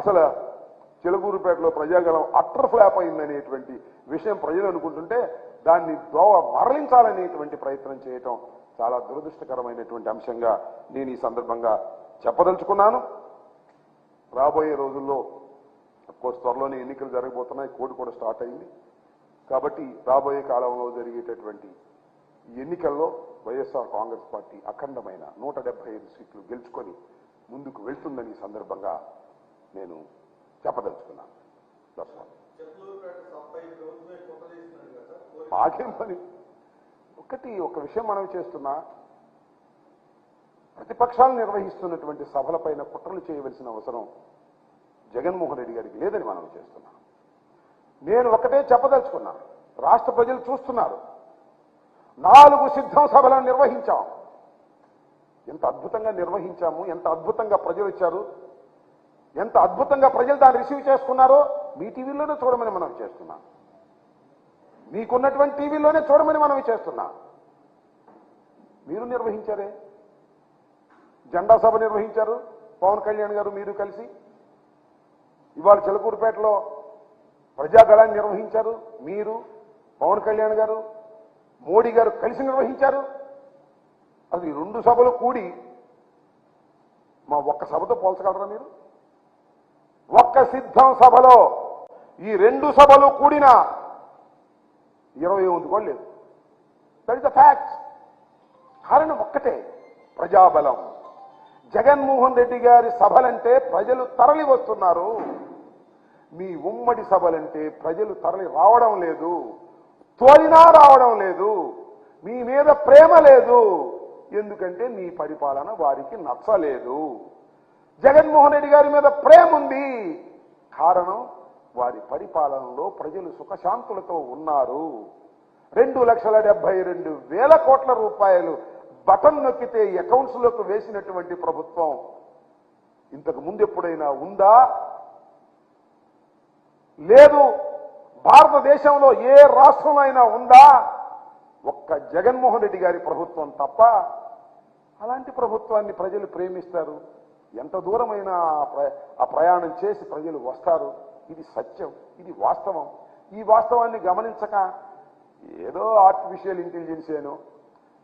అసలు చిలకూరుపేటలో Prajagalam utter flop అయిందనేటువంటి విషయం ప్రజలు అనుకుంటుంటే దాన్ని దోవ మరలించాలనేటువంటి ప్రయత్నం చేయటం చాలా దురదృష్టకరమైనటువంటి అంశంగా నేను ఈ సందర్భంగా చెప్పదలుచుకున్నాను. రాబోయే రోజుల్లో కోర్స్ త్వరలోనే ఎన్నికలు జరగబోతున్నాయి, కోడ్ కూడా స్టార్ట్ అయింది. కాబట్టి రాబోయే కాలంలో జరిగేటటువంటి ఎన్నికల్లో వైఎస్ఆర్ కాంగ్రెస్ పార్టీ అఖండమైన 175 సీట్లు గెలుచుకొని ముందుకు వెళ్తుందని ఈ సందర్భంగా నేను చెప్పదలుచుకున్నాను. మాకేం పని ఒక విషయం మనం చేస్తున్నా, ప్రతిపక్షాలు నిర్వహిస్తున్నటువంటి సభలపైన కుట్రలు చేయవలసిన అవసరం జగన్మోహన్ రెడ్డి గారికి లేదని మనం చేస్తున్నాం. నేను ఒకటే చెప్పదలుచుకున్నాను, రాష్ట్ర ప్రజలు చూస్తున్నారు. 4 సిద్ధం సభలను నిర్వహించాం. ఎంత అద్భుతంగా నిర్వహించాము, ఎంత అద్భుతంగా ప్రజలు వచ్చారు, ఎంత అద్భుతంగా ప్రజలు దాన్ని రిసీవ్ చేసుకున్నారో మీ టీవీలోనే చూడమని మనం చేస్తున్నాం. మీకున్నటువంటి టీవీలోనే చూడమని మనం చేస్తున్నాం. మీరు నిర్వహించారే, జెండా సభ నిర్వహించారు పవన్ కళ్యాణ్ గారు మీరు కలిసి. ఇవాళ చిలకూరుపేటలో ప్రజాగళాన్ని నిర్వహించారు మీరు, పవన్ కళ్యాణ్ గారు, మోడీ గారు కలిసి నిర్వహించారు. అసలు ఈ 2 సభలు కూడి మా ఒక్క సభతో పోల్చగలరా మీరు? ఒక్క సిద్ధం సభలో ఈ 2 సభలు కూడిన 20 కూడా లేదు. That is the fact. కారణం ఒక్కటే, ప్రజాబలం. జగన్మోహన్ రెడ్డి గారి సభలంటే ప్రజలు తరలి వస్తున్నారు. మీ ఉమ్మడి సభలంటే ప్రజలు తరలి రావడం లేదు, తోలినా రావడం లేదు. మీ మీద ప్రేమ లేదు, ఎందుకంటే మీ పరిపాలన వారికి నచ్చలేదు. జగన్మోహన్ రెడ్డి గారి మీద ప్రేమ ఉంది, కారణం వారి పరిపాలనలో ప్రజలు సుఖశాంతులతో ఉన్నారు. 2,72,000 కోట్ల రూపాయలు బటన్ నొక్కితే అకౌంట్స్లోకి వేసినటువంటి ప్రభుత్వం ఇంతకు ముందు ఎప్పుడైనా ఉందా? లేదు. భారతదేశంలో ఏ రాష్ట్రంలో అయినా ఉందా? ఒక్క జగన్మోహన్ రెడ్డి గారి ప్రభుత్వం తప్ప. అలాంటి ప్రభుత్వాన్ని ప్రజలు ప్రేమిస్తారు. ఎంత దూరమైనా ఆ ప్రయాణం చేసి ప్రజలు వస్తారు. ఇది సత్యం, ఇది వాస్తవం. ఈ వాస్తవాన్ని గమనించక ఏదో ఆర్టిఫిషియల్ ఇంటెలిజెన్స్ ఏనో,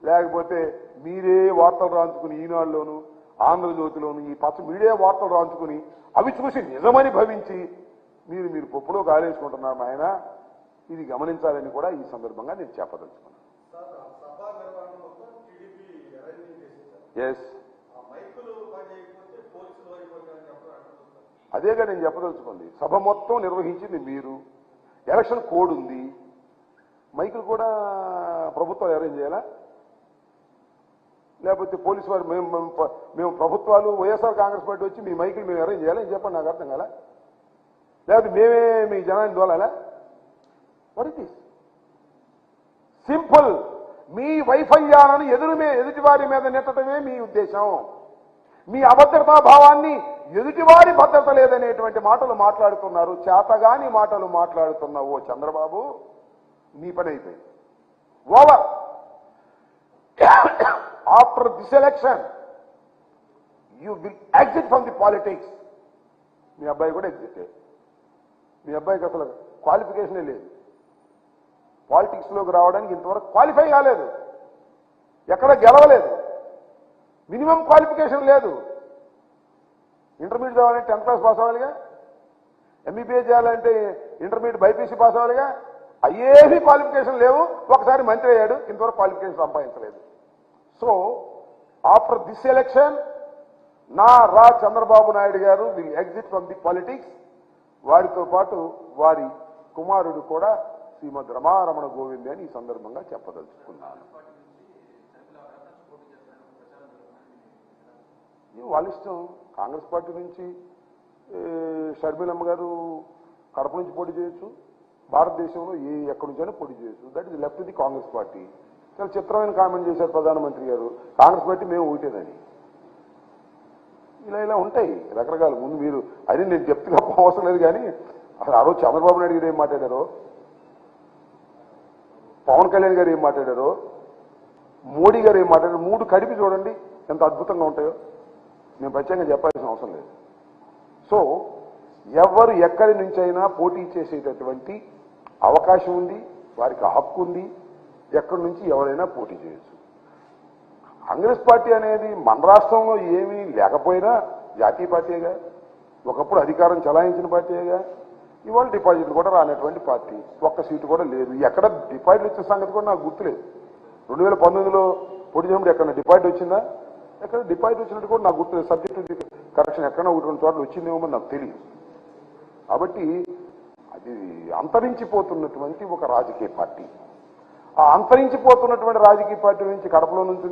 లేకపోతే మీరే వార్తలు రాంచుకుని ఈనాడులోను ఆంధ్రజ్యోతిలోను ఈ పచ్చ మీడియా వార్తలు రాంచుకుని అవి చూసి నిజమని భవించి మీరు పప్పులో గాలేసుకుంటున్నారు ఆయన. ఇది గమనించాలని కూడా ఈ సందర్భంగా నేను చెప్పదలుచుకున్నాను. ఎస్, అదేగా నేను చెప్పదలుచుకుంది. సభ మొత్తం నిర్వహించింది మీరు. ఎలక్షన్ కోడ్ ఉంది, మైకులు కూడా ప్రభుత్వాలు అరేంజ్ చేయాలా? లేకపోతే పోలీసు వారు మేము ప్రభుత్వాలు వైఎస్ఆర్ కాంగ్రెస్ పార్టీ వచ్చి మీ మైకులు మేము అరేంజ్ చేయాలా? చెప్పండి, నాకు అర్థం కాలా. లేకపోతే మేమే మీ జనాన్ని దోలాలా? What it is simple. మీ వైఫల్యాలను ఎదుటివారి మీద నెట్టడమే మీ ఉద్దేశం. మీ అభద్రతా భావాన్ని ఎదుటివారి భద్రత లేదనేటువంటి మాటలు మాట్లాడుతున్నారు. చేతగాని మాటలు మాట్లాడుతున్నావు ఓ చంద్రబాబు, నీ పని అయిపోయింది. Over. After this election you will exit from the politics. మీ అబ్బాయి కూడా ఎగ్జిట్. మీ అబ్బాయికి అసలు క్వాలిఫికేషనే లేదు. పాలిటిక్స్లోకి రావడానికి ఇంతవరకు క్వాలిఫై కాలేదు, ఎక్కడ గెలవలేదు, మినిమం క్వాలిఫికేషన్ లేదు. ఇంటర్మీడియట్ చదవాలంటే 10th క్లాస్ పాస్ అవ్వాలిగా, ఎంబీబీఎస్ చేయాలంటే ఇంటర్మీడియట్ బైపీసీ పాస్ అవ్వాలిగా. అయ్యేవి క్వాలిఫికేషన్ లేవు. ఒకసారి మంత్రి అయ్యాడు, ఇంతవరకు క్వాలిఫికేషన్ సంపాదించలేదు. సో ఆఫ్టర్ దిస్ ఎలక్షన్ రా Chandrababu Naidu garu will exit from the politics. వారితో పాటు వారి కుమారుడు కూడా శ్రీమద్ రమారమణ గోవిందే అని ఈ సందర్భంగా చెప్పదలుచుకున్నాను. వాళ్ళ ఇష్టం. కాంగ్రెస్ పార్టీ నుంచి షర్మిలమ్మ గారు కడప నుంచి పోటీ చేయొచ్చు, భారతదేశంలో ఎక్కడి నుంచైనా పోటీ చేయొచ్చు. That is left the Congress party. చాలా చిత్రమైన కామెంట్ చేశారు ప్రధానమంత్రి గారు, కాంగ్రెస్ పార్టీ మేము ఒకటేదని. ఇలా ఉంటాయి రకరకాల. ముందు మీరు అది నేను చెప్తున్నా అవసరం లేదు, కానీ అసలు ఆ రోజు చంద్రబాబు నాయుడు గారు ఏం మాట్లాడారో, పవన్ కళ్యాణ్ గారు ఏం మాట్లాడారో, మోడీ గారు ఏం మాట్లాడారో 3 కడిపి చూడండి ఎంత అద్భుతంగా ఉంటాయో. నేను ప్రత్యేకంగా చెప్పాల్సిన అవసరం లేదు. సో ఎవరు ఎక్కడి నుంచైనా పోటీ చేసేటటువంటి అవకాశం ఉంది, వారికి హక్కు ఉంది. ఎక్కడి నుంచి ఎవరైనా పోటీ చేయొచ్చు. కాంగ్రెస్ పార్టీ అనేది మన రాష్ట్రంలో ఏమీ లేకపోయినా జాతీయ పార్టీగా, ఒకప్పుడు అధికారం చలాయించిన పార్టీగా, ఇవాళ డిపాజిట్లు కూడా రానటువంటి పార్టీ, ఒక్క సీటు కూడా లేదు. ఎక్కడ డిపాజిట్లు వచ్చిన సంగతి కూడా నాకు గుర్తులేదు. 2019లో పోటీ చేసినప్పుడు ఎక్కడ డిపాజిట్ వచ్చిందా? ఎక్కడ డిపాజిట్ వచ్చినట్టు కూడా నాకు గుర్తులేదు. సబ్జెక్టు కరెక్షన్ ఎక్కడ ఒకటి రెండు చోట్ల వచ్చిందేమో నాకు తెలియదు. కాబట్టి అది అంతరించిపోతున్నటువంటి ఒక రాజకీయ పార్టీ. ఆ అంతరించిపోతున్నటువంటి రాజకీయ పార్టీ నుంచి కడపలో నుంచి